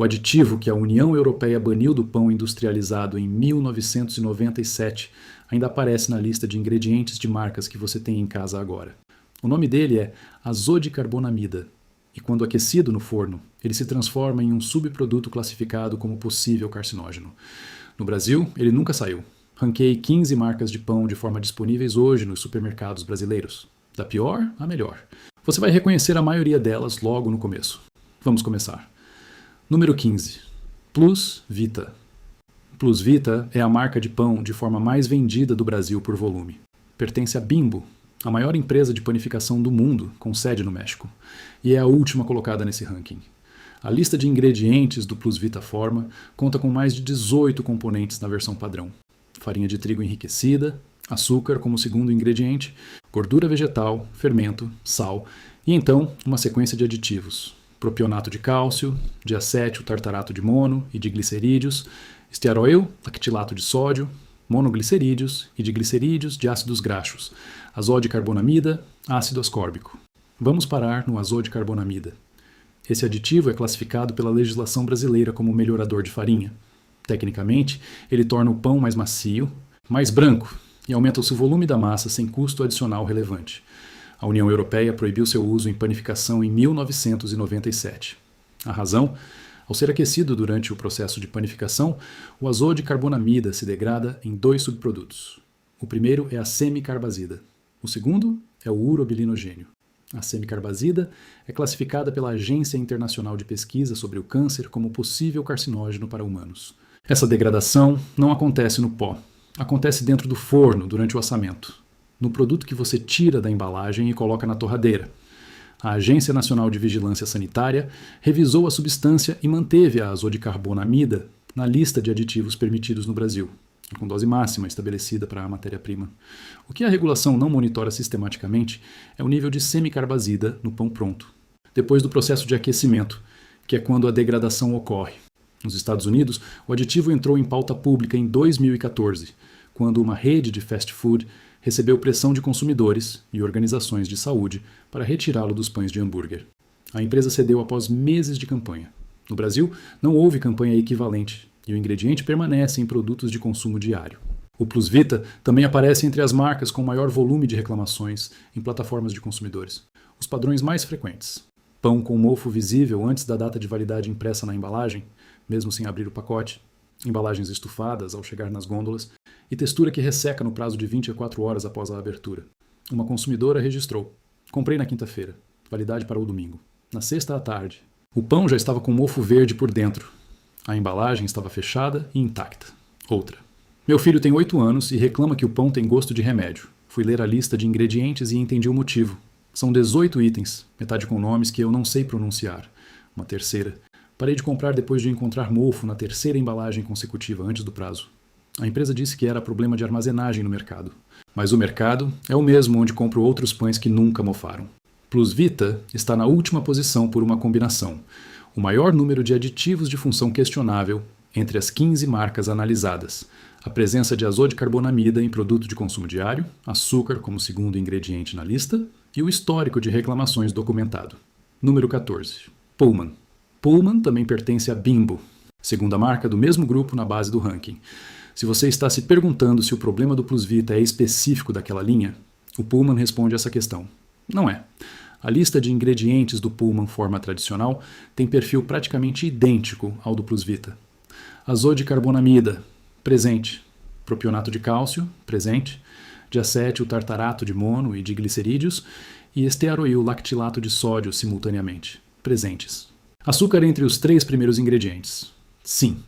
O aditivo que a União Europeia baniu do pão industrializado em 1997 ainda aparece na lista de ingredientes de marcas que você tem em casa agora. O nome dele é azodicarbonamida, e quando aquecido no forno, ele se transforma em um subproduto classificado como possível carcinógeno. No Brasil, ele nunca saiu. Ranqueei 15 marcas de pão de forma disponíveis hoje nos supermercados brasileiros. Da pior à melhor. Você vai reconhecer a maioria delas logo no começo. Vamos começar. Número 15. Plus Vita. Plus Vita é a marca de pão de forma mais vendida do Brasil por volume. Pertence à Bimbo, a maior empresa de panificação do mundo, com sede no México, e é a última colocada nesse ranking. A lista de ingredientes do Plus Vita Forma conta com mais de 18 componentes na versão padrão. Farinha de trigo enriquecida, açúcar como segundo ingrediente, gordura vegetal, fermento, sal e então uma sequência de aditivos. Propionato de cálcio, diacétil tartarato de mono e de glicerídeos, estearoil, lactilato de sódio, monoglicerídeos e de glicerídeos de ácidos graxos, azodicarbonamida, ácido ascórbico. Vamos parar no azodicarbonamida. Esse aditivo é classificado pela legislação brasileira como melhorador de farinha. Tecnicamente, ele torna o pão mais macio, mais branco e aumenta o seu volume da massa sem custo adicional relevante. A União Europeia proibiu seu uso em panificação em 1997. A razão? Ao ser aquecido durante o processo de panificação, o azodicarbonamida se degrada em dois subprodutos. O primeiro é a semicarbazida. O segundo é o urobilinogênio. A semicarbazida é classificada pela Agência Internacional de Pesquisa sobre o Câncer como possível carcinógeno para humanos. Essa degradação não acontece no pó. Acontece dentro do forno, durante o assamento. No produto que você tira da embalagem e coloca na torradeira. A Agência Nacional de Vigilância Sanitária revisou a substância e manteve a azodicarbonamida na lista de aditivos permitidos no Brasil, com dose máxima estabelecida para a matéria-prima. O que a regulação não monitora sistematicamente é o nível de semicarbazida no pão pronto, depois do processo de aquecimento, que é quando a degradação ocorre. Nos Estados Unidos, o aditivo entrou em pauta pública em 2014, quando uma rede de fast food recebeu pressão de consumidores e organizações de saúde para retirá-lo dos pães de hambúrguer. A empresa cedeu após meses de campanha. No Brasil, não houve campanha equivalente e o ingrediente permanece em produtos de consumo diário. O Plus Vita também aparece entre as marcas com maior volume de reclamações em plataformas de consumidores. Os padrões mais frequentes: pão com mofo visível antes da data de validade impressa na embalagem, mesmo sem abrir o pacote, embalagens estufadas ao chegar nas gôndolas e textura que resseca no prazo de 24 horas após a abertura. Uma consumidora registrou: comprei na quinta-feira, validade para o domingo. Na sexta à tarde, o pão já estava com mofo verde por dentro. A embalagem estava fechada e intacta. Outra: meu filho tem 8 anos e reclama que o pão tem gosto de remédio. Fui ler a lista de ingredientes e entendi o motivo. São 18 itens, metade com nomes que eu não sei pronunciar. Uma terceira: parei de comprar depois de encontrar mofo na terceira embalagem consecutiva antes do prazo. A empresa disse que era problema de armazenagem no mercado. Mas o mercado é o mesmo onde compro outros pães que nunca mofaram. Plus Vita está na última posição por uma combinação: o maior número de aditivos de função questionável entre as 15 marcas analisadas, a presença de azodicarbonamida em produto de consumo diário, açúcar como segundo ingrediente na lista e o histórico de reclamações documentado. Número 14. Pullman. Pullman também pertence à Bimbo, segunda marca do mesmo grupo na base do ranking. Se você está se perguntando se o problema do Plus Vita é específico daquela linha, o Pullman responde essa questão: não é. A lista de ingredientes do Pullman forma tradicional tem perfil praticamente idêntico ao do Plus Vita. Azodicarbonamida, presente. Propionato de cálcio, presente. Diacétil tartarato de mono e de glicerídeos e estearoil lactilato de sódio simultaneamente, presentes. Açúcar entre os 3 primeiros ingredientes. Sim.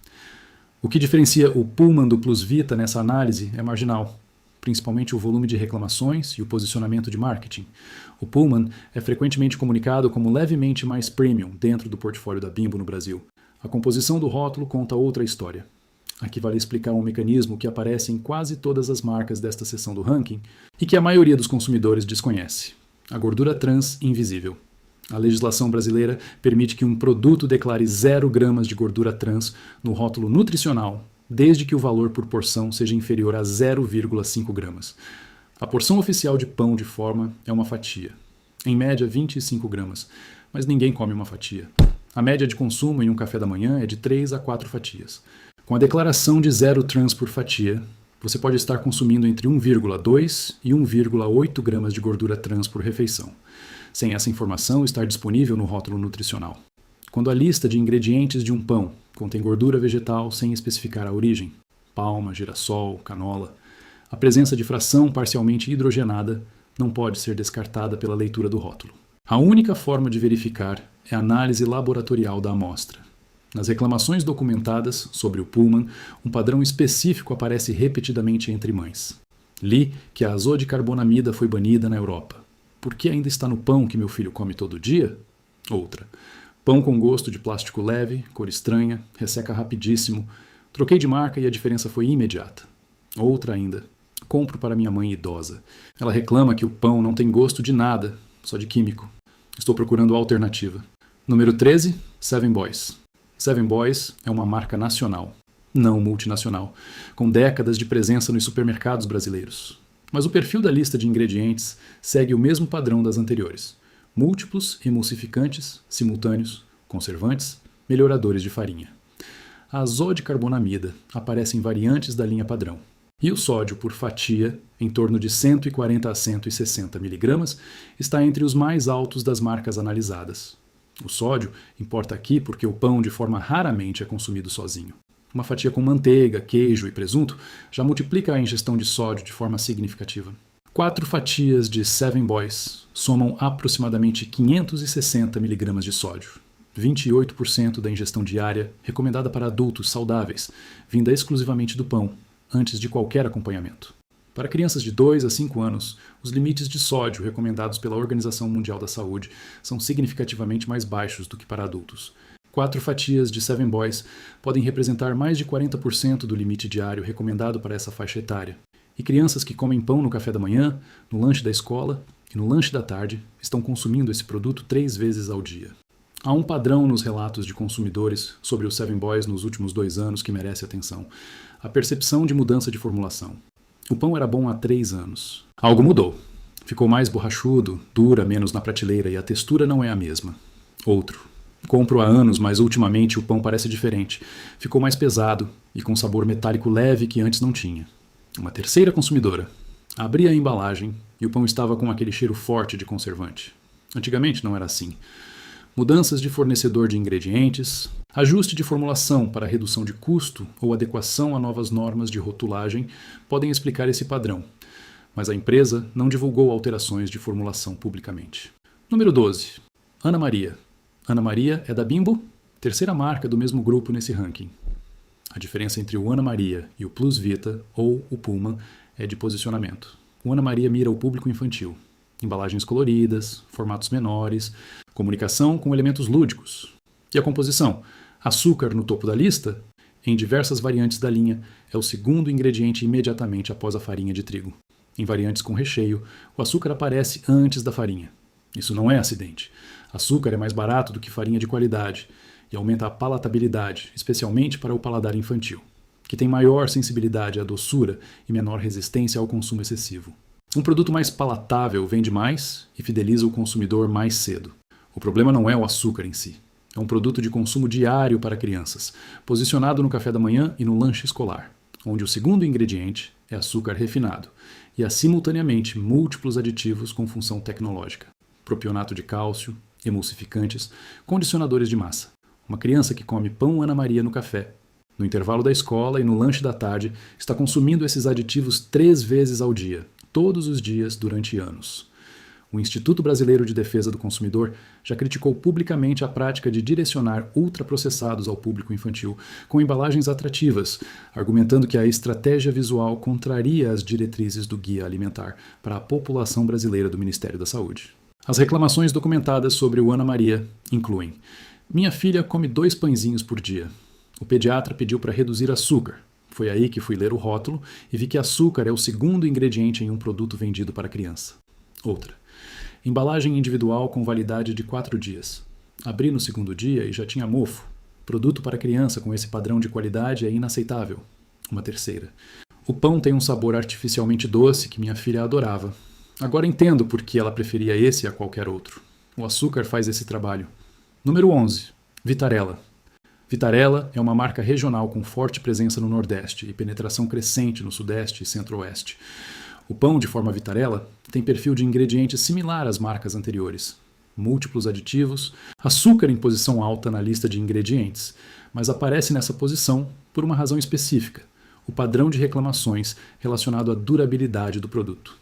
O que diferencia o Pullman do Plus Vita nessa análise é marginal, principalmente o volume de reclamações e o posicionamento de marketing. O Pullman é frequentemente comunicado como levemente mais premium dentro do portfólio da Bimbo no Brasil. A composição do rótulo conta outra história. Aqui vale explicar um mecanismo que aparece em quase todas as marcas desta seção do ranking e que a maioria dos consumidores desconhece: a gordura trans invisível. A legislação brasileira permite que um produto declare 0 gramas de gordura trans no rótulo nutricional, desde que o valor por porção seja inferior a 0,5 gramas. A porção oficial de pão de forma é uma fatia, em média 25 gramas, mas ninguém come uma fatia. A média de consumo em um café da manhã é de 3 a 4 fatias. Com a declaração de 0 trans por fatia, você pode estar consumindo entre 1,2 e 1,8 gramas de gordura trans por refeição, sem essa informação estar disponível no rótulo nutricional. Quando a lista de ingredientes de um pão contém gordura vegetal sem especificar a origem, palma, girassol, canola, a presença de fração parcialmente hidrogenada não pode ser descartada pela leitura do rótulo. A única forma de verificar é a análise laboratorial da amostra. Nas reclamações documentadas sobre o Pullman, um padrão específico aparece repetidamente entre mães. Li que a azodicarbonamida foi banida na Europa. Por que ainda está no pão que meu filho come todo dia? Outra. Pão com gosto de plástico leve, cor estranha, resseca rapidíssimo. Troquei de marca e a diferença foi imediata. Outra ainda. Compro para minha mãe idosa. Ela reclama que o pão não tem gosto de nada, só de químico. Estou procurando alternativa. Número 13, Seven Boys. Seven Boys é uma marca nacional, não multinacional, com décadas de presença nos supermercados brasileiros. Mas o perfil da lista de ingredientes segue o mesmo padrão das anteriores. Múltiplos emulsificantes, simultâneos, conservantes, melhoradores de farinha. A azodicarbonamida aparece em variantes da linha padrão. E o sódio por fatia, em torno de 140 a 160 mg, está entre os mais altos das marcas analisadas. O sódio importa aqui porque o pão de forma raramente é consumido sozinho. Uma fatia com manteiga, queijo e presunto já multiplica a ingestão de sódio de forma significativa. 4 fatias de Seven Boys somam aproximadamente 560 mg de sódio. 28% da ingestão diária recomendada para adultos saudáveis, vinda exclusivamente do pão, antes de qualquer acompanhamento. Para crianças de 2 a 5 anos, os limites de sódio recomendados pela Organização Mundial da Saúde são significativamente mais baixos do que para adultos. 4 fatias de Seven Boys podem representar mais de 40% do limite diário recomendado para essa faixa etária. E crianças que comem pão no café da manhã, no lanche da escola e no lanche da tarde estão consumindo esse produto 3 vezes ao dia. Há um padrão nos relatos de consumidores sobre o Seven Boys nos últimos 2 anos que merece atenção. A percepção de mudança de formulação. O pão era bom há 3 anos. Algo mudou. Ficou mais borrachudo, dura menos na prateleira e a textura não é a mesma. Outro. Compro há anos, mas ultimamente o pão parece diferente. Ficou mais pesado e com sabor metálico leve que antes não tinha. Uma terceira consumidora. Abri a embalagem e o pão estava com aquele cheiro forte de conservante. Antigamente não era assim. Mudanças de fornecedor de ingredientes, ajuste de formulação para redução de custo ou adequação a novas normas de rotulagem podem explicar esse padrão, mas a empresa não divulgou alterações de formulação publicamente. Número 12. Ana Maria. Ana Maria é da Bimbo, terceira marca do mesmo grupo nesse ranking. A diferença entre o Ana Maria e o Plus Vita ou o Pullman é de posicionamento. O Ana Maria mira o público infantil. Embalagens coloridas, formatos menores, comunicação com elementos lúdicos. E a composição? Açúcar no topo da lista? Em diversas variantes da linha, é o segundo ingrediente imediatamente após a farinha de trigo. Em variantes com recheio, o açúcar aparece antes da farinha. Isso não é acidente. Açúcar é mais barato do que farinha de qualidade e aumenta a palatabilidade, especialmente para o paladar infantil, que tem maior sensibilidade à doçura e menor resistência ao consumo excessivo. Um produto mais palatável vende mais e fideliza o consumidor mais cedo. O problema não é o açúcar em si. É um produto de consumo diário para crianças, posicionado no café da manhã e no lanche escolar, onde o segundo ingrediente é açúcar refinado e há simultaneamente múltiplos aditivos com função tecnológica. Propionato de cálcio, emulsificantes, condicionadores de massa. Uma criança que come pão Ana Maria no café, no intervalo da escola e no lanche da tarde, está consumindo esses aditivos 3 vezes ao dia, todos os dias durante anos. O Instituto Brasileiro de Defesa do Consumidor já criticou publicamente a prática de direcionar ultraprocessados ao público infantil com embalagens atrativas, argumentando que a estratégia visual contraria as diretrizes do Guia Alimentar para a população brasileira do Ministério da Saúde. As reclamações documentadas sobre o Ana Maria incluem: minha filha come 2 pãezinhos por dia. O pediatra pediu para reduzir açúcar. Foi aí que fui ler o rótulo e vi que açúcar é o segundo ingrediente em um produto vendido para criança. Outra. Embalagem individual com validade de 4 dias. Abri no segundo dia e já tinha mofo. Produto para criança com esse padrão de qualidade é inaceitável. Uma terceira. O pão tem um sabor artificialmente doce que minha filha adorava. Agora entendo por que ela preferia esse a qualquer outro. O açúcar faz esse trabalho. Número 11. Vitarella. Vitarella é uma marca regional com forte presença no Nordeste e penetração crescente no Sudeste e Centro-Oeste. O pão de forma Vitarella tem perfil de ingredientes similar às marcas anteriores. Múltiplos aditivos, açúcar em posição alta na lista de ingredientes, mas aparece nessa posição por uma razão específica: o padrão de reclamações relacionado à durabilidade do produto.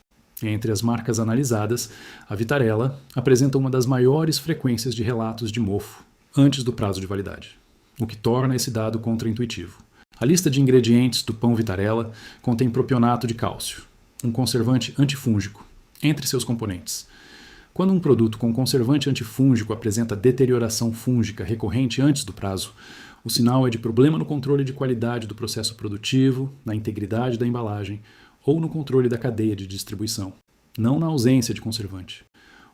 Entre as marcas analisadas, a Vitarella apresenta uma das maiores frequências de relatos de mofo antes do prazo de validade, o que torna esse dado contraintuitivo. A lista de ingredientes do pão Vitarella contém propionato de cálcio, um conservante antifúngico, entre seus componentes. Quando um produto com conservante antifúngico apresenta deterioração fúngica recorrente antes do prazo, o sinal é de problema no controle de qualidade do processo produtivo, na integridade da embalagem ou no controle da cadeia de distribuição, não na ausência de conservante.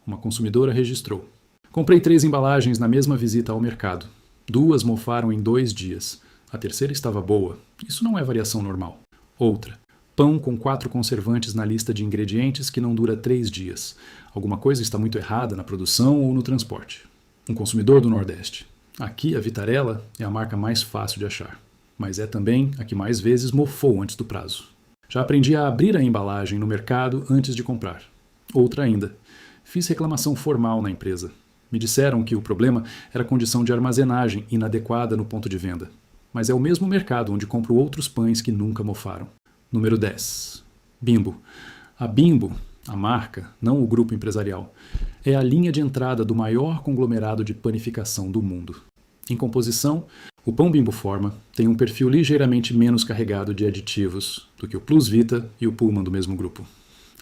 Uma consumidora registrou: comprei 3 embalagens na mesma visita ao mercado. 2 mofaram em 2 dias. A terceira estava boa. Isso não é variação normal. Outra: pão com 4 conservantes na lista de ingredientes que não dura 3 dias. Alguma coisa está muito errada na produção ou no transporte. Um consumidor do Nordeste: aqui a Vitarella é a marca mais fácil de achar, mas é também a que mais vezes mofou antes do prazo. Já aprendi a abrir a embalagem no mercado antes de comprar. Outra ainda: fiz reclamação formal na empresa. Me disseram que o problema era a condição de armazenagem inadequada no ponto de venda. Mas é o mesmo mercado onde compro outros pães que nunca mofaram. Número 10. Bimbo. A Bimbo, a marca, não o grupo empresarial, é a linha de entrada do maior conglomerado de panificação do mundo. Em composição, o pão Bimbo Forma tem um perfil ligeiramente menos carregado de aditivos do que o Plus Vita e o Pullman do mesmo grupo.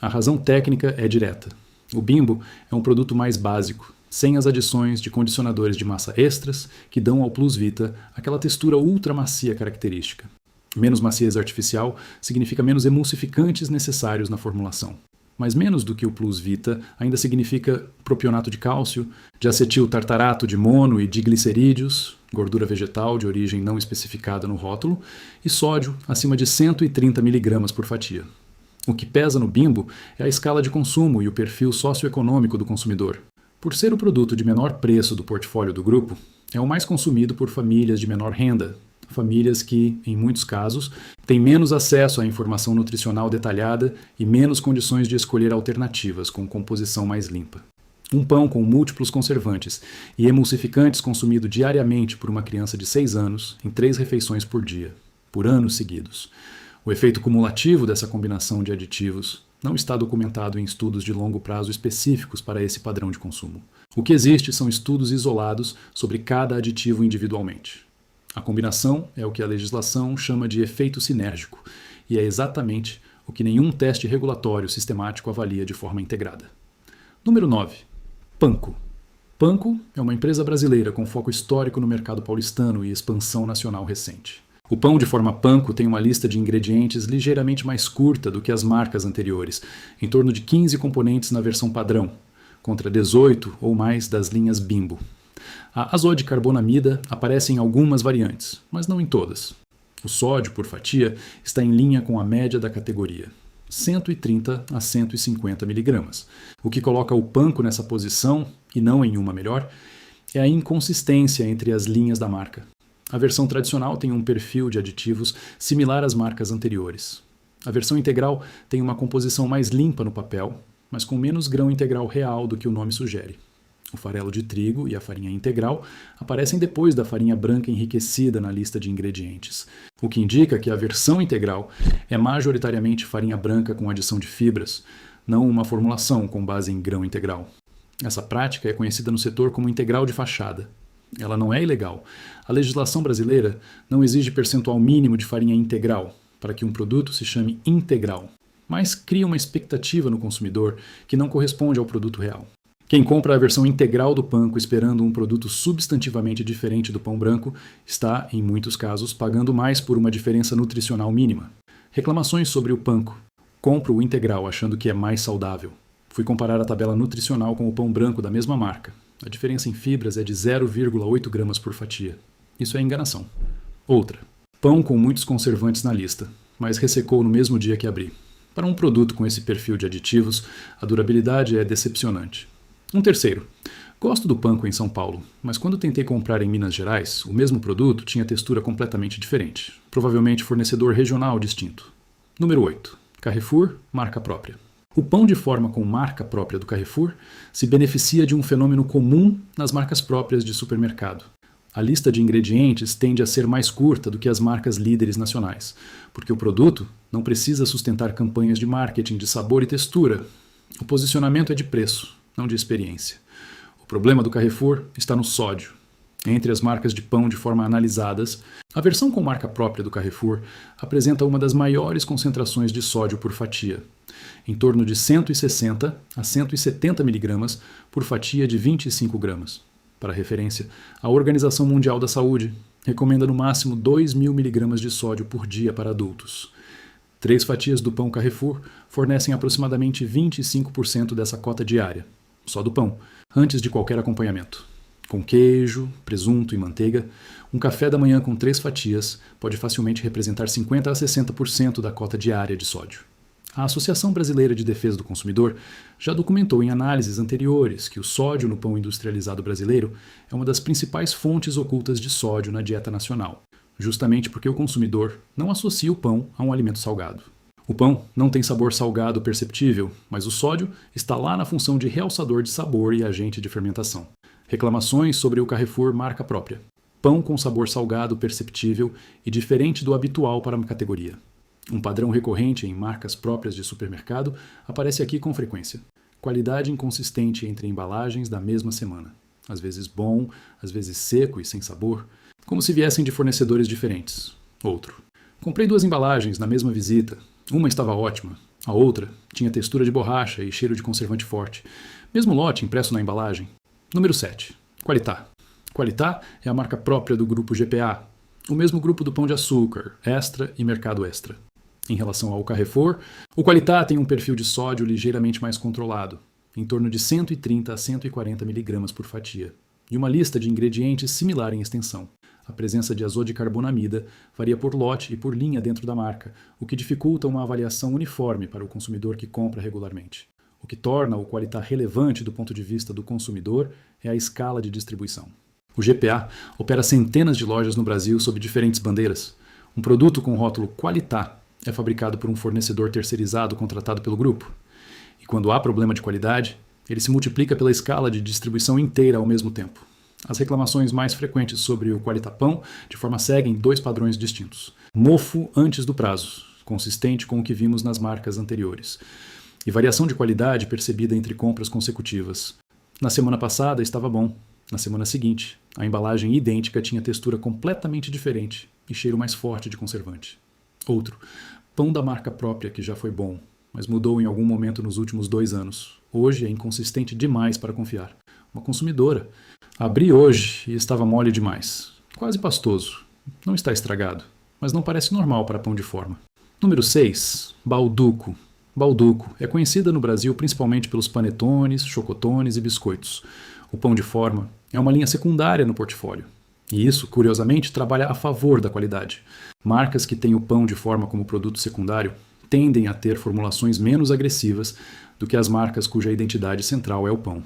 A razão técnica é direta. O Bimbo é um produto mais básico, sem as adições de condicionadores de massa extras que dão ao Plus Vita aquela textura ultra macia característica. Menos maciez artificial significa menos emulsificantes necessários na formulação. Mas menos do que o Plus Vita ainda significa propionato de cálcio, de acetil tartarato de mono e diglicerídeos, gordura vegetal de origem não especificada no rótulo, e sódio acima de 130 mg por fatia. O que pesa no Bimbo é a escala de consumo e o perfil socioeconômico do consumidor. Por ser o produto de menor preço do portfólio do grupo, é o mais consumido por famílias de menor renda, famílias que, em muitos casos, têm menos acesso à informação nutricional detalhada e menos condições de escolher alternativas com composição mais limpa. Um pão com múltiplos conservantes e emulsificantes consumido diariamente por uma criança de 6 anos, em 3 refeições por dia, por anos seguidos. O efeito cumulativo dessa combinação de aditivos não está documentado em estudos de longo prazo específicos para esse padrão de consumo. O que existe são estudos isolados sobre cada aditivo individualmente. A combinação é o que a legislação chama de efeito sinérgico, e é exatamente o que nenhum teste regulatório sistemático avalia de forma integrada. Número 9. Panko. Panko é uma empresa brasileira com foco histórico no mercado paulistano e expansão nacional recente. O pão de forma Panko tem uma lista de ingredientes ligeiramente mais curta do que as marcas anteriores, em torno de 15 componentes na versão padrão, contra 18 ou mais das linhas Bimbo. A azodicarbonamida aparece em algumas variantes, mas não em todas. O sódio por fatia está em linha com a média da categoria, 130 a 150 mg. O que coloca o Panko nessa posição, e não em uma melhor, é a inconsistência entre as linhas da marca. A versão tradicional tem um perfil de aditivos similar às marcas anteriores. A versão integral tem uma composição mais limpa no papel, mas com menos grão integral real do que o nome sugere. O farelo de trigo e a farinha integral aparecem depois da farinha branca enriquecida na lista de ingredientes, o que indica que a versão integral é majoritariamente farinha branca com adição de fibras, não uma formulação com base em grão integral. Essa prática é conhecida no setor como integral de fachada. Ela não é ilegal. A legislação brasileira não exige percentual mínimo de farinha integral para que um produto se chame integral, mas cria uma expectativa no consumidor que não corresponde ao produto real. Quem compra a versão integral do Panko esperando um produto substantivamente diferente do pão branco está, em muitos casos, pagando mais por uma diferença nutricional mínima. Reclamações sobre o Panko. Compro o integral achando que é mais saudável. Fui comparar a tabela nutricional com o pão branco da mesma marca. A diferença em fibras é de 0,8 gramas por fatia. Isso é enganação. Outra. Pão com muitos conservantes na lista, mas ressecou no mesmo dia que abri. Para um produto com esse perfil de aditivos, a durabilidade é decepcionante. Um terceiro. Gosto do panko em São Paulo, mas quando tentei comprar em Minas Gerais, o mesmo produto tinha textura completamente diferente, provavelmente fornecedor regional distinto. Número 8. Carrefour, marca própria. O pão de forma com marca própria do Carrefour se beneficia de um fenômeno comum nas marcas próprias de supermercado. A lista de ingredientes tende a ser mais curta do que as marcas líderes nacionais, porque o produto não precisa sustentar campanhas de marketing de sabor e textura. O posicionamento é de preço, não de experiência. O problema do Carrefour está no sódio. Entre as marcas de pão de forma analisadas, a versão com marca própria do Carrefour apresenta uma das maiores concentrações de sódio por fatia, em torno de 160 a 170 mg por fatia de 25 gramas. Para referência, a Organização Mundial da Saúde recomenda no máximo 2.000 mg de sódio por dia para adultos. 3 fatias do pão Carrefour fornecem aproximadamente 25% dessa cota diária, só do pão, antes de qualquer acompanhamento. Com queijo, presunto e manteiga, um café da manhã com 3 fatias pode facilmente representar 50 a 60% da cota diária de sódio. A Associação Brasileira de Defesa do Consumidor já documentou em análises anteriores que o sódio no pão industrializado brasileiro é uma das principais fontes ocultas de sódio na dieta nacional, justamente porque o consumidor não associa o pão a um alimento salgado. O pão não tem sabor salgado perceptível, mas o sódio está lá na função de realçador de sabor e agente de fermentação. Reclamações sobre o Carrefour marca própria. Pão com sabor salgado perceptível e diferente do habitual para uma categoria. Um padrão recorrente em marcas próprias de supermercado aparece aqui com frequência. Qualidade inconsistente entre embalagens da mesma semana. Às vezes bom, às vezes seco e sem sabor, como se viessem de fornecedores diferentes. Outro. Comprei 2 embalagens na mesma visita. Uma estava ótima, a outra tinha textura de borracha e cheiro de conservante forte. Mesmo lote impresso na embalagem. Número 7. Qualitá. Qualitá é a marca própria do grupo GPA, o mesmo grupo do Pão de Açúcar, Extra e Mercado Extra. Em relação ao Carrefour, o Qualitá tem um perfil de sódio ligeiramente mais controlado, em torno de 130 a 140 mg por fatia, e uma lista de ingredientes similar em extensão. A presença de azodicarbonamida varia por lote e por linha dentro da marca, o que dificulta uma avaliação uniforme para o consumidor que compra regularmente. O que torna o Qualitá relevante do ponto de vista do consumidor é a escala de distribuição. O GPA opera centenas de lojas no Brasil sob diferentes bandeiras. Um produto com rótulo Qualitá é fabricado por um fornecedor terceirizado contratado pelo grupo. E quando há problema de qualidade, ele se multiplica pela escala de distribuição inteira ao mesmo tempo. As reclamações mais frequentes sobre o Qualitá Pão, de forma seguem 2 padrões distintos. Mofo antes do prazo, consistente com o que vimos nas marcas anteriores. E variação de qualidade percebida entre compras consecutivas. Na semana passada estava bom. Na semana seguinte, a embalagem idêntica tinha textura completamente diferente e cheiro mais forte de conservante. Outro. Pão da marca própria que já foi bom, mas mudou em algum momento nos últimos 2 anos. Hoje é inconsistente demais para confiar. Uma consumidora. Abri hoje e estava mole demais. Quase pastoso. Não está estragado, mas não parece normal para pão de forma. Número 6. Balduco. Balduco é conhecida no Brasil principalmente pelos panetones, chocotones e biscoitos. O pão de forma é uma linha secundária no portfólio. E isso, curiosamente, trabalha a favor da qualidade. Marcas que têm o pão de forma como produto secundário tendem a ter formulações menos agressivas do que as marcas cuja identidade central é o pão.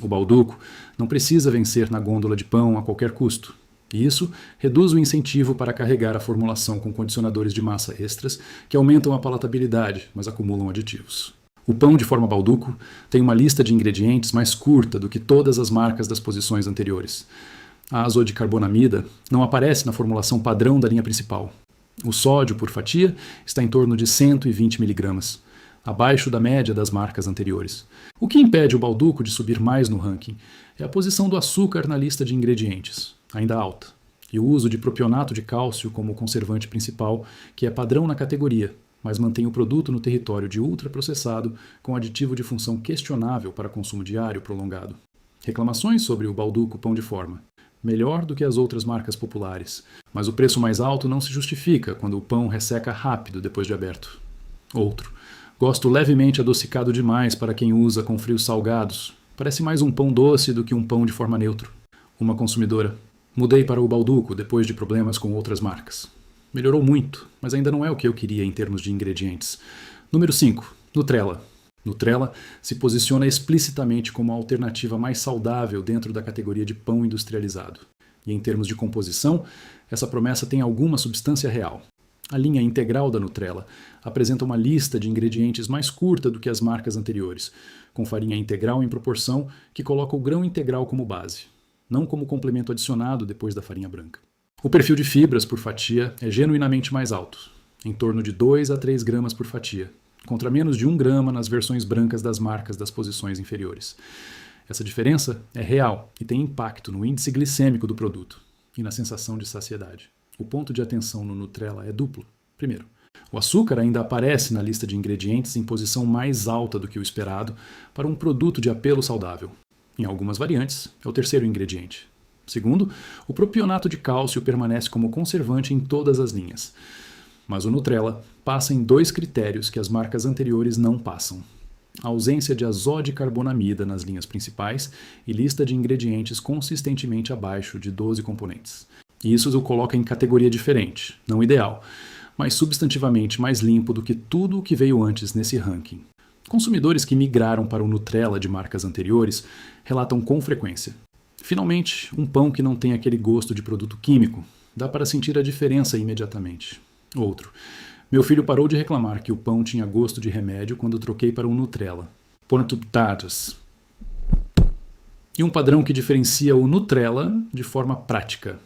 O Balduco não precisa vencer na gôndola de pão a qualquer custo. E isso reduz o incentivo para carregar a formulação com condicionadores de massa extras que aumentam a palatabilidade, mas acumulam aditivos. O pão de forma Balduco tem uma lista de ingredientes mais curta do que todas as marcas das posições anteriores. A azodicarbonamida não aparece na formulação padrão da linha principal. O sódio por fatia está em torno de 120 mg, abaixo da média das marcas anteriores. O que impede o Balduco de subir mais no ranking é a posição do açúcar na lista de ingredientes, ainda alta, e o uso de propionato de cálcio como conservante principal, que é padrão na categoria, mas mantém o produto no território de ultraprocessado com aditivo de função questionável para consumo diário prolongado. Reclamações sobre o Balduco pão de forma. Melhor do que as outras marcas populares, mas o preço mais alto não se justifica quando o pão resseca rápido depois de aberto. Outro. Gosto levemente adocicado demais para quem usa com frios salgados. Parece mais um pão doce do que um pão de forma neutro. Uma consumidora. Mudei para o Balduco depois de problemas com outras marcas. Melhorou muito, mas ainda não é o que eu queria em termos de ingredientes. Número 5. Nutrela. Nutella se posiciona explicitamente como a alternativa mais saudável dentro da categoria de pão industrializado. E em termos de composição, essa promessa tem alguma substância real. A linha integral da Nutella apresenta uma lista de ingredientes mais curta do que as marcas anteriores, com farinha integral em proporção que coloca o grão integral como base, não como complemento adicionado depois da farinha branca. O perfil de fibras por fatia é genuinamente mais alto, em torno de 2 a 3 gramas por fatia, contra menos de 1 grama nas versões brancas das marcas das posições inferiores. Essa diferença é real e tem impacto no índice glicêmico do produto e na sensação de saciedade. O ponto de atenção no Nutella é duplo. Primeiro, o açúcar ainda aparece na lista de ingredientes em posição mais alta do que o esperado para um produto de apelo saudável. Em algumas variantes, é o terceiro ingrediente. Segundo, o propionato de cálcio permanece como conservante em todas as linhas. Mas o Nutella passa em 2 critérios que as marcas anteriores não passam: a ausência de azodicarbonamida nas linhas principais e lista de ingredientes consistentemente abaixo de 12 componentes. E isso o coloca em categoria diferente, não ideal, mas substantivamente mais limpo do que tudo o que veio antes nesse ranking. Consumidores que migraram para o Nutella de marcas anteriores relatam com frequência: finalmente, um pão que não tem aquele gosto de produto químico. Dá para sentir a diferença imediatamente. Outro: meu filho parou de reclamar que o pão tinha gosto de remédio quando troquei para um Nutella. Ponto dados. E um padrão que diferencia o Nutella de forma prática.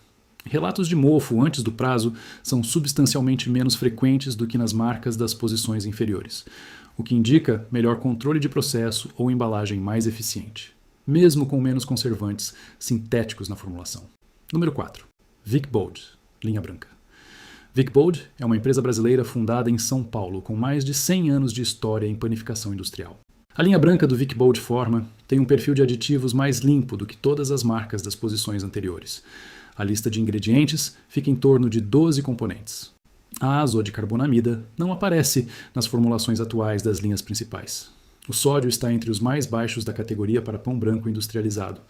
Relatos de mofo antes do prazo são substancialmente menos frequentes do que nas marcas das posições inferiores, o que indica melhor controle de processo ou embalagem mais eficiente, mesmo com menos conservantes sintéticos na formulação. Número 4. Vic Bold, linha branca. Vic Bold é uma empresa brasileira fundada em São Paulo, com mais de 100 anos de história em panificação industrial. A linha branca do Vic Bold Forma tem um perfil de aditivos mais limpo do que todas as marcas das posições anteriores. A lista de ingredientes fica em torno de 12 componentes. A azodicarbonamida não aparece nas formulações atuais das linhas principais. O sódio está entre os mais baixos da categoria para pão branco industrializado,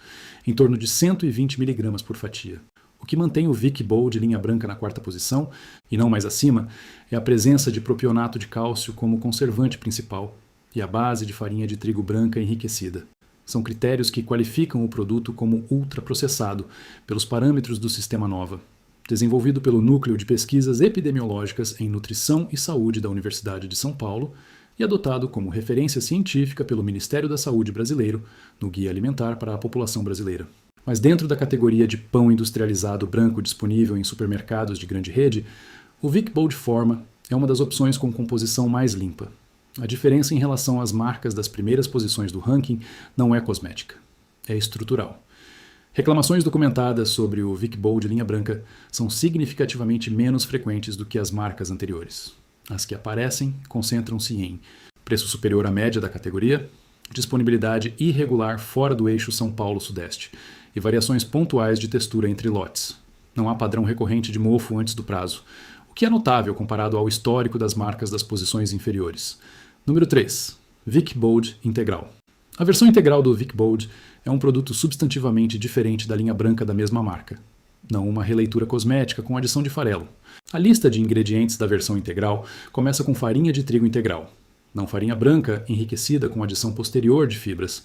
em torno de 120 mg por fatia. O que mantém o Vic Bold linha branca na 4ª posição, e não mais acima, é a presença de propionato de cálcio como conservante principal e a base de farinha de trigo branca enriquecida. São critérios que qualificam o produto como ultraprocessado pelos parâmetros do Sistema Nova, desenvolvido pelo Núcleo de Pesquisas Epidemiológicas em Nutrição e Saúde da Universidade de São Paulo e adotado como referência científica pelo Ministério da Saúde brasileiro no Guia Alimentar para a População Brasileira. Mas dentro da categoria de pão industrializado branco disponível em supermercados de grande rede, o Vic Bold Forma é uma das opções com composição mais limpa. A diferença em relação às marcas das primeiras posições do ranking não é cosmética, é estrutural. Reclamações documentadas sobre o Vic Bold linha branca são significativamente menos frequentes do que as marcas anteriores. As que aparecem concentram-se em preço superior à média da categoria, disponibilidade irregular fora do eixo São Paulo-Sudeste e variações pontuais de textura entre lotes. Não há padrão recorrente de mofo antes do prazo, o que é notável comparado ao histórico das marcas das posições inferiores. Número 3. Vic Bold Integral. A versão integral do Vic Bold é um produto substantivamente diferente da linha branca da mesma marca, não uma releitura cosmética com adição de farelo. A lista de ingredientes da versão integral começa com farinha de trigo integral, não farinha branca enriquecida com adição posterior de fibras.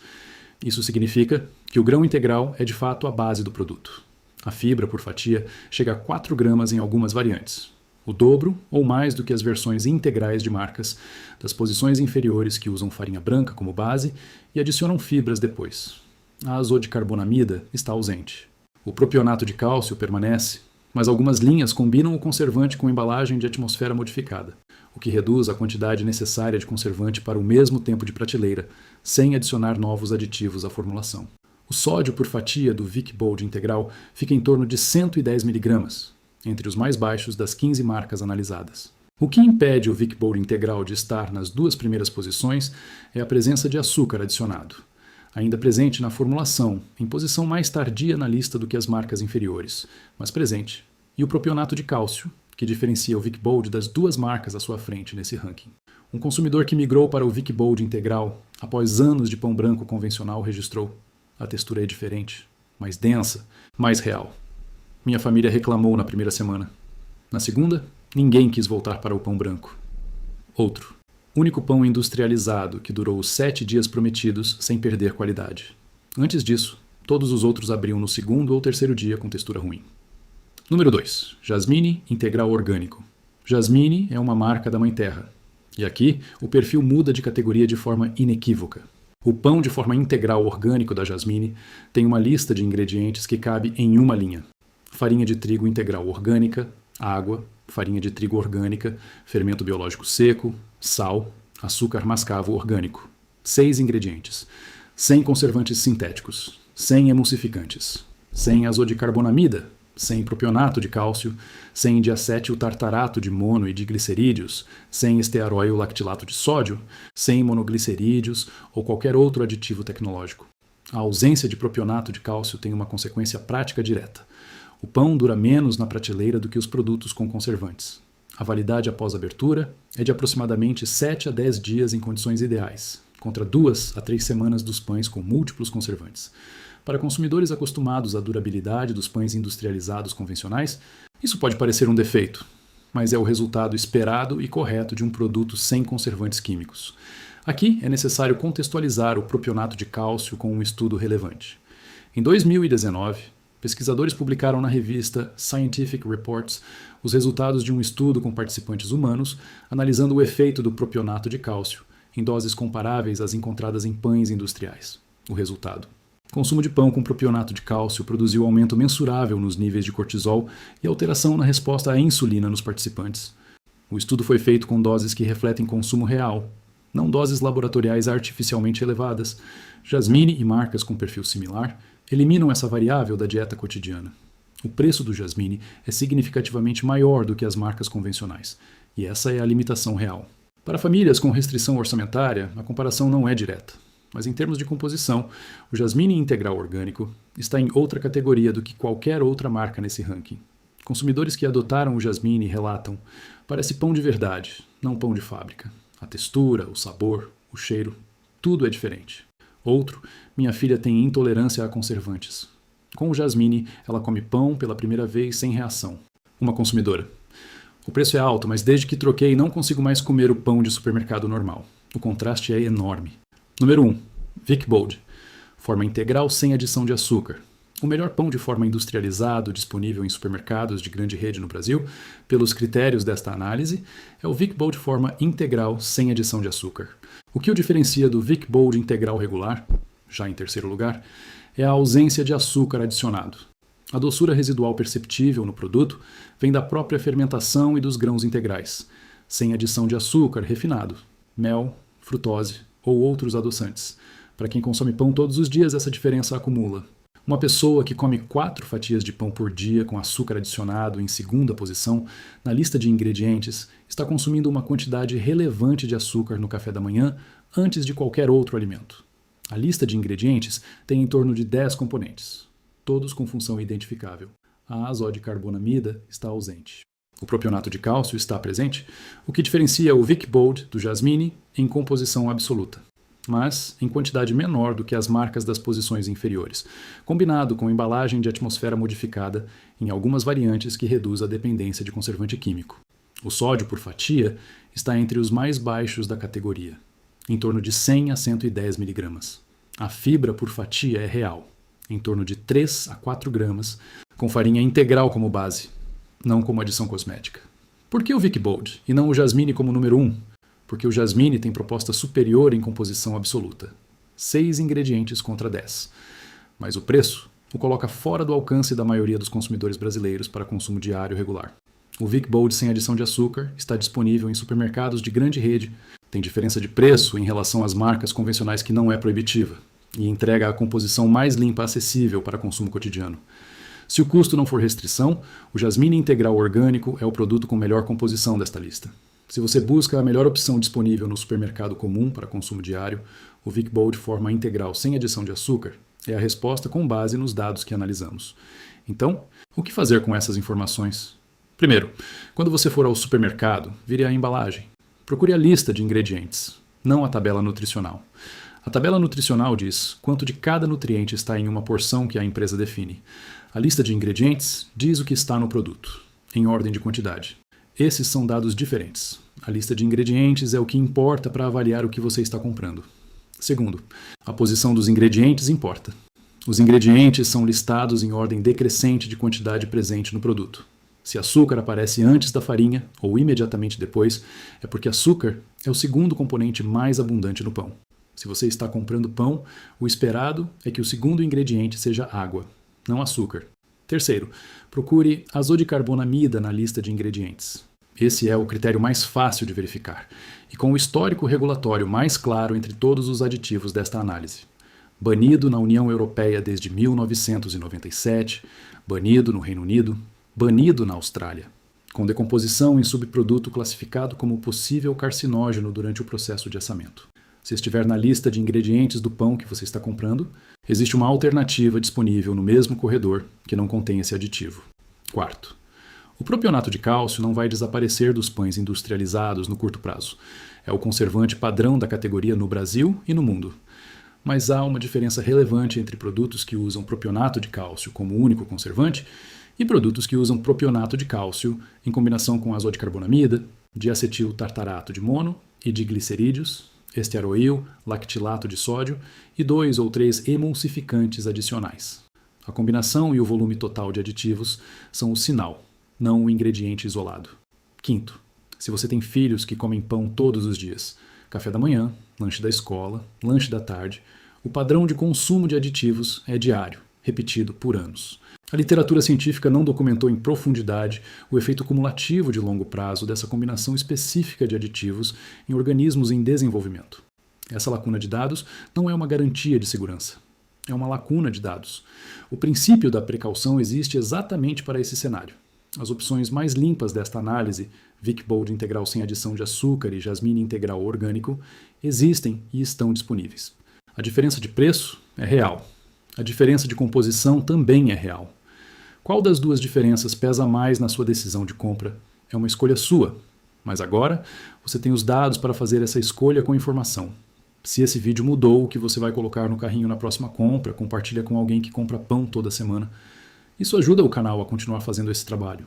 Isso significa que o grão integral é de fato a base do produto. A fibra por fatia chega a 4 gramas em algumas variantes, o dobro ou mais do que as versões integrais de marcas das posições inferiores que usam farinha branca como base e adicionam fibras depois. A azodicarbonamida está ausente. O propionato de cálcio permanece, mas algumas linhas combinam o conservante com embalagem de atmosfera modificada, o que reduz a quantidade necessária de conservante para o mesmo tempo de prateleira, sem adicionar novos aditivos à formulação. O sódio por fatia do Vic Bold integral fica em torno de 110 mg, entre os mais baixos das 15 marcas analisadas. O que impede o Vic Bold integral de estar nas 2 primeiras posições é a presença de açúcar adicionado, ainda presente na formulação, em posição mais tardia na lista do que as marcas inferiores, mas presente, e o propionato de cálcio, que diferencia o Vic Bold das 2 marcas à sua frente nesse ranking. Um consumidor que migrou para o Vic Bold integral após anos de pão branco convencional registrou: a textura é diferente, mais densa, mais real. Minha família reclamou na primeira semana. Na segunda, ninguém quis voltar para o pão branco. Outro: Único pão industrializado que durou os 7 dias prometidos sem perder qualidade. Antes disso, todos os outros abriam no segundo ou terceiro dia com textura ruim. Número 2. Jasmine Integral Orgânico. Jasmine é uma marca da Mãe Terra. E aqui, o perfil muda de categoria de forma inequívoca. O pão de forma integral orgânico da Jasmine tem uma lista de ingredientes que cabe em uma linha. Farinha de trigo integral orgânica, água, farinha de trigo orgânica, fermento biológico seco, sal, açúcar mascavo orgânico. 6 ingredientes. Sem conservantes sintéticos, sem emulsificantes, sem azodicarbonamida, sem propionato de cálcio, sem diacetil tartarato de mono e de glicerídeos, sem estearoil lactilato de sódio, sem monoglicerídeos ou qualquer outro aditivo tecnológico. A ausência de propionato de cálcio tem uma consequência prática direta. O pão dura menos na prateleira do que os produtos com conservantes. A validade após abertura é de aproximadamente 7 a 10 dias em condições ideais, contra 2 a 3 semanas dos pães com múltiplos conservantes. Para consumidores acostumados à durabilidade dos pães industrializados convencionais, isso pode parecer um defeito, mas é o resultado esperado e correto de um produto sem conservantes químicos. Aqui é necessário contextualizar o propionato de cálcio com um estudo relevante. Em 2019, pesquisadores publicaram na revista Scientific Reports os resultados de um estudo com participantes humanos analisando o efeito do propionato de cálcio em doses comparáveis às encontradas em pães industriais. O resultado: o consumo de pão com propionato de cálcio produziu aumento mensurável nos níveis de cortisol e alteração na resposta à insulina nos participantes. O estudo foi feito com doses que refletem consumo real, não doses laboratoriais artificialmente elevadas. Jasmine e marcas com perfil similar eliminam essa variável da dieta cotidiana. O preço do Jasmine é significativamente maior do que as marcas convencionais, e essa é a limitação real. Para famílias com restrição orçamentária, a comparação não é direta. Mas em termos de composição, o Jasmine Integral Orgânico está em outra categoria do que qualquer outra marca nesse ranking. Consumidores que adotaram o Jasmine relatam: parece pão de verdade, não pão de fábrica. A textura, o sabor, o cheiro, tudo é diferente. Outro: minha filha tem intolerância a conservantes. Com o Jasmine, ela come pão pela primeira vez sem reação. Uma consumidora: o preço é alto, mas desde que troquei não consigo mais comer o pão de supermercado normal. O contraste é enorme. Número 1. Vic Bold. Forma integral sem adição de açúcar. O melhor pão de forma industrializado disponível em supermercados de grande rede no Brasil, pelos critérios desta análise, é o Vic Bold forma integral sem adição de açúcar. O que o diferencia do Vic Bold integral regular, já em terceiro lugar, é a ausência de açúcar adicionado. A doçura residual perceptível no produto vem da própria fermentação e dos grãos integrais, sem adição de açúcar refinado, mel, frutose ou outros adoçantes. Para quem consome pão todos os dias, essa diferença acumula. Uma pessoa que come 4 fatias de pão por dia com açúcar adicionado em segunda posição na lista de ingredientes está consumindo uma quantidade relevante de açúcar no café da manhã antes de qualquer outro alimento. A lista de ingredientes tem em torno de 10 componentes, todos com função identificável. A azodicarbonamida está ausente. O propionato de cálcio está presente, o que diferencia o Vic Bold do Jasmine em composição absoluta, mas em quantidade menor do que as marcas das posições inferiores, combinado com embalagem de atmosfera modificada em algumas variantes que reduz a dependência de conservante químico. O sódio por fatia está entre os mais baixos da categoria, em torno de 100 a 110 mg. A fibra por fatia é real, em torno de 3 a 4 gramas, com farinha integral como base, não como adição cosmética. Por que o Vic Bold e não o Jasmine como número 1? Porque o Jasmine tem proposta superior em composição absoluta. 6 ingredientes contra 10. Mas o preço o coloca fora do alcance da maioria dos consumidores brasileiros para consumo diário regular. O Vic Bold sem adição de açúcar está disponível em supermercados de grande rede, tem diferença de preço em relação às marcas convencionais que não é proibitiva, e entrega a composição mais limpa acessível para consumo cotidiano. Se o custo não for restrição, o Jasmine Integral Orgânico é o produto com melhor composição desta lista. Se você busca a melhor opção disponível no supermercado comum para consumo diário, o Vic Bold forma integral sem adição de açúcar é a resposta com base nos dados que analisamos. Então, o que fazer com essas informações? Primeiro, quando você for ao supermercado, vire a embalagem. Procure a lista de ingredientes, não a tabela nutricional. A tabela nutricional diz quanto de cada nutriente está em uma porção que a empresa define. A lista de ingredientes diz o que está no produto, em ordem de quantidade. Esses são dados diferentes. a lista de ingredientes é o que importa para avaliar o que você está comprando. Segundo, a posição dos ingredientes importa. Os ingredientes são listados em ordem decrescente de quantidade presente no produto. Se açúcar aparece antes da farinha ou imediatamente depois, é porque açúcar é o segundo componente mais abundante no pão. Se você está comprando pão, o esperado é que o segundo ingrediente seja água, não açúcar. Terceiro, procure azodicarbonamida na lista de ingredientes. Esse é o critério mais fácil de verificar e com o histórico regulatório mais claro entre todos os aditivos desta análise. Banido na União Europeia desde 1997, banido no Reino Unido, banido na Austrália, com decomposição em subproduto classificado como possível carcinógeno durante o processo de assamento. Se estiver na lista de ingredientes do pão que você está comprando, existe uma alternativa disponível no mesmo corredor que não contém esse aditivo. Quarto, o propionato de cálcio não vai desaparecer dos pães industrializados no curto prazo. É o conservante padrão da categoria no Brasil e no mundo. Mas há uma diferença relevante entre produtos que usam propionato de cálcio como único conservante e produtos que usam propionato de cálcio em combinação com azodicarbonamida, diacetil tartarato de mono e de glicerídeos, estearoil, lactilato de sódio e 2 ou 3 emulsificantes adicionais. A combinação e o volume total de aditivos são o sinal, não o ingrediente isolado. Quinto, se você tem filhos que comem pão todos os dias, café da manhã, lanche da escola, lanche da tarde, o padrão de consumo de aditivos é diário, repetido por anos. A literatura científica não documentou em profundidade o efeito cumulativo de longo prazo dessa combinação específica de aditivos em organismos em desenvolvimento. Essa lacuna de dados não é uma garantia de segurança. É uma lacuna de dados. O princípio da precaução existe exatamente para esse cenário. As opções mais limpas desta análise, Vic Bold integral sem adição de açúcar e Jasmine integral orgânico, existem e estão disponíveis. A diferença de preço é real. A diferença de composição também é real. Qual das duas diferenças pesa mais na sua decisão de compra? É uma escolha sua. Mas agora, você tem os dados para fazer essa escolha com informação. Se esse vídeo mudou o que você vai colocar no carrinho na próxima compra, compartilha com alguém que compra pão toda semana. Isso ajuda o canal a continuar fazendo esse trabalho.